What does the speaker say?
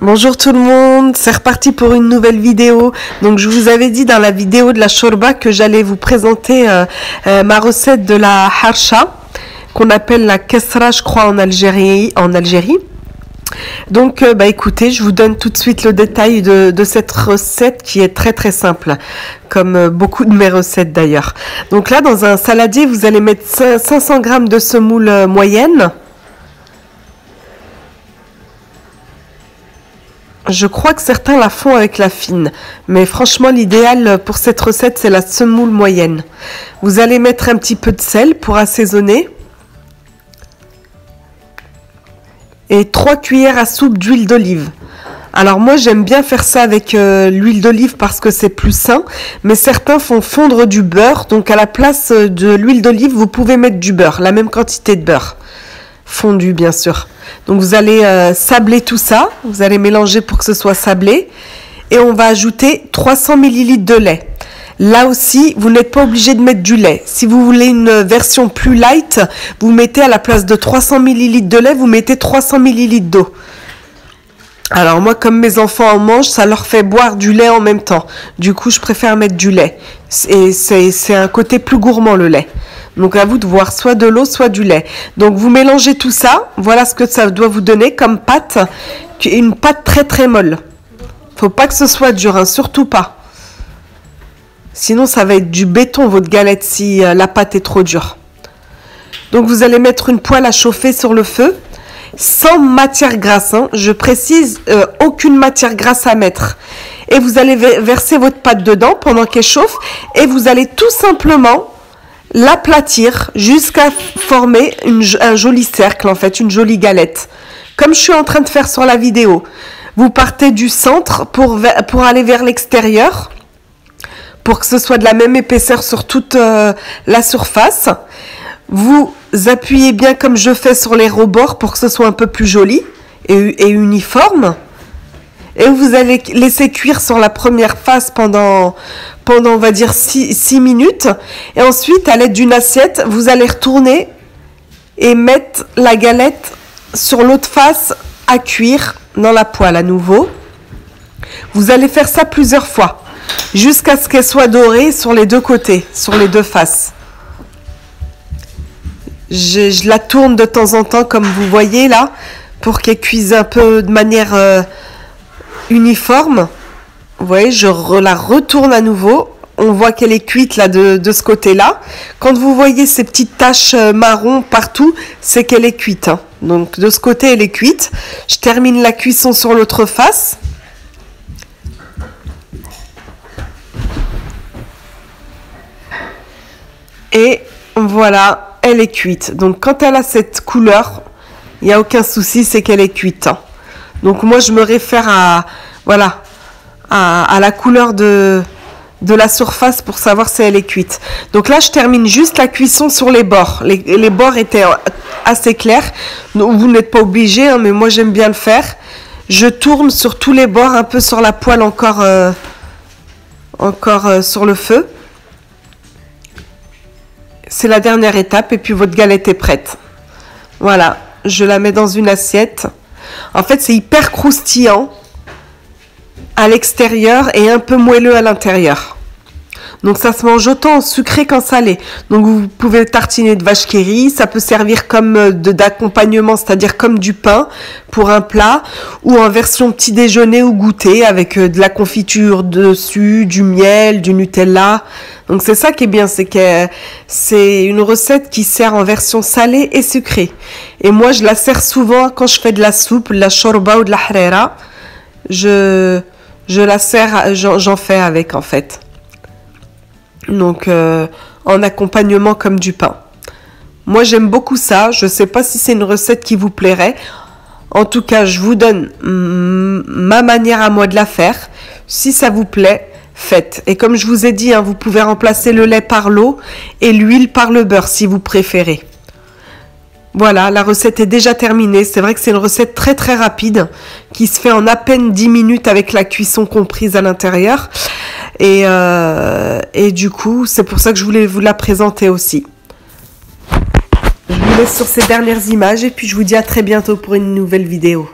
Bonjour tout le monde, c'est reparti pour une nouvelle vidéo. Donc je vous avais dit dans la vidéo de la shorba que j'allais vous présenter ma recette de la harsha, qu'on appelle la kesra, je crois, en Algérie. Donc écoutez, je vous donne tout de suite le détail de cette recette qui est très très simple, comme beaucoup de mes recettes d'ailleurs. Donc là, dans un saladier, vous allez mettre 500 g de semoule moyenne. Je crois que certains la font avec la fine, mais franchement l'idéal pour cette recette c'est la semoule moyenne. Vous allez mettre un petit peu de sel pour assaisonner et 3 cuillères à soupe d'huile d'olive. Alors moi j'aime bien faire ça avec l'huile d'olive parce que c'est plus sain, mais certains font fondre du beurre, donc à la place de l'huile d'olive vous pouvez mettre du beurre, la même quantité de beurre. Fondu bien sûr. Donc vous allez sabler tout ça, vous allez mélanger pour que ce soit sablé et on va ajouter 300 ml de lait. Là aussi, vous n'êtes pas obligé de mettre du lait. Si vous voulez une version plus light, vous mettez à la place de 300 ml de lait, vous mettez 300 ml d'eau. Alors moi, comme mes enfants en mangent, ça leur fait boire du lait en même temps. Du coup, je préfère mettre du lait. Et c'est un côté plus gourmand le lait. Donc à vous de voir soit de l'eau, soit du lait. Donc vous mélangez tout ça. Voilà ce que ça doit vous donner comme pâte. Une pâte très très molle. Faut pas que ce soit dur, hein, surtout pas. Sinon ça va être du béton votre galette si la pâte est trop dure. Donc vous allez mettre une poêle à chauffer sur le feu. Sans matière grasse, hein. Je précise, aucune matière grasse à mettre. Et vous allez verser votre pâte dedans pendant qu'elle chauffe. Et vous allez tout simplement l'aplatir jusqu'à former un joli cercle, en fait, une jolie galette. Comme je suis en train de faire sur la vidéo. Vous partez du centre pour aller vers l'extérieur, pour que ce soit de la même épaisseur sur toute la surface. Vous appuyez bien comme je fais sur les rebords pour que ce soit un peu plus joli et uniforme. Et vous allez laisser cuire sur la première face pendant on va dire 6 minutes. Et ensuite, à l'aide d'une assiette, vous allez retourner et mettre la galette sur l'autre face à cuire dans la poêle à nouveau. Vous allez faire ça plusieurs fois, jusqu'à ce qu'elle soit dorée sur les deux côtés, sur les deux faces. Je la tourne de temps en temps, comme vous voyez là, pour qu'elle cuise un peu de manière uniforme. Vous voyez, je la retourne à nouveau. On voit qu'elle est cuite là de ce côté-là. Quand vous voyez ces petites taches marron partout, c'est qu'elle est cuite, hein. Donc de ce côté, elle est cuite. Je termine la cuisson sur l'autre face. Et voilà, elle est cuite. Donc quand elle a cette couleur, il n'y a aucun souci, c'est qu'elle est cuite, hein. Donc moi, je me réfère à la couleur de la surface pour savoir si elle est cuite. Donc là, je termine juste la cuisson sur les bords. Les bords étaient assez clairs. Donc, vous n'êtes pas obligé, hein, mais moi, j'aime bien le faire. Je tourne sur tous les bords, un peu sur la poêle encore sur le feu. C'est la dernière étape et puis votre galette est prête. Voilà, je la mets dans une assiette. En fait, c'est hyper croustillant à l'extérieur et un peu moelleux à l'intérieur. Donc ça se mange autant sucré qu'en salé. Donc vous pouvez tartiner de vache qui rit, ça peut servir comme d'accompagnement, c'est-à-dire comme du pain pour un plat, ou en version petit déjeuner ou goûter avec de la confiture dessus, du miel, du Nutella. Donc c'est ça qui est bien, c'est que c'est une recette qui sert en version salée et sucrée. Et moi je la sers souvent quand je fais de la soupe, de la shorba ou de la harira. Je la sers, j'en fais avec en fait. Donc en accompagnement comme du pain. Moi j'aime beaucoup ça, je ne sais pas si c'est une recette qui vous plairait. En tout cas, je vous donne ma manière à moi de la faire. Si ça vous plaît, faites. Et comme je vous ai dit, hein, vous pouvez remplacer le lait par l'eau et l'huile par le beurre si vous préférez. Voilà, la recette est déjà terminée. C'est vrai que c'est une recette très très rapide qui se fait en à peine 10 minutes avec la cuisson comprise à l'intérieur. Et du coup, c'est pour ça que je voulais vous la présenter aussi. Je vous laisse sur ces dernières images et puis je vous dis à très bientôt pour une nouvelle vidéo.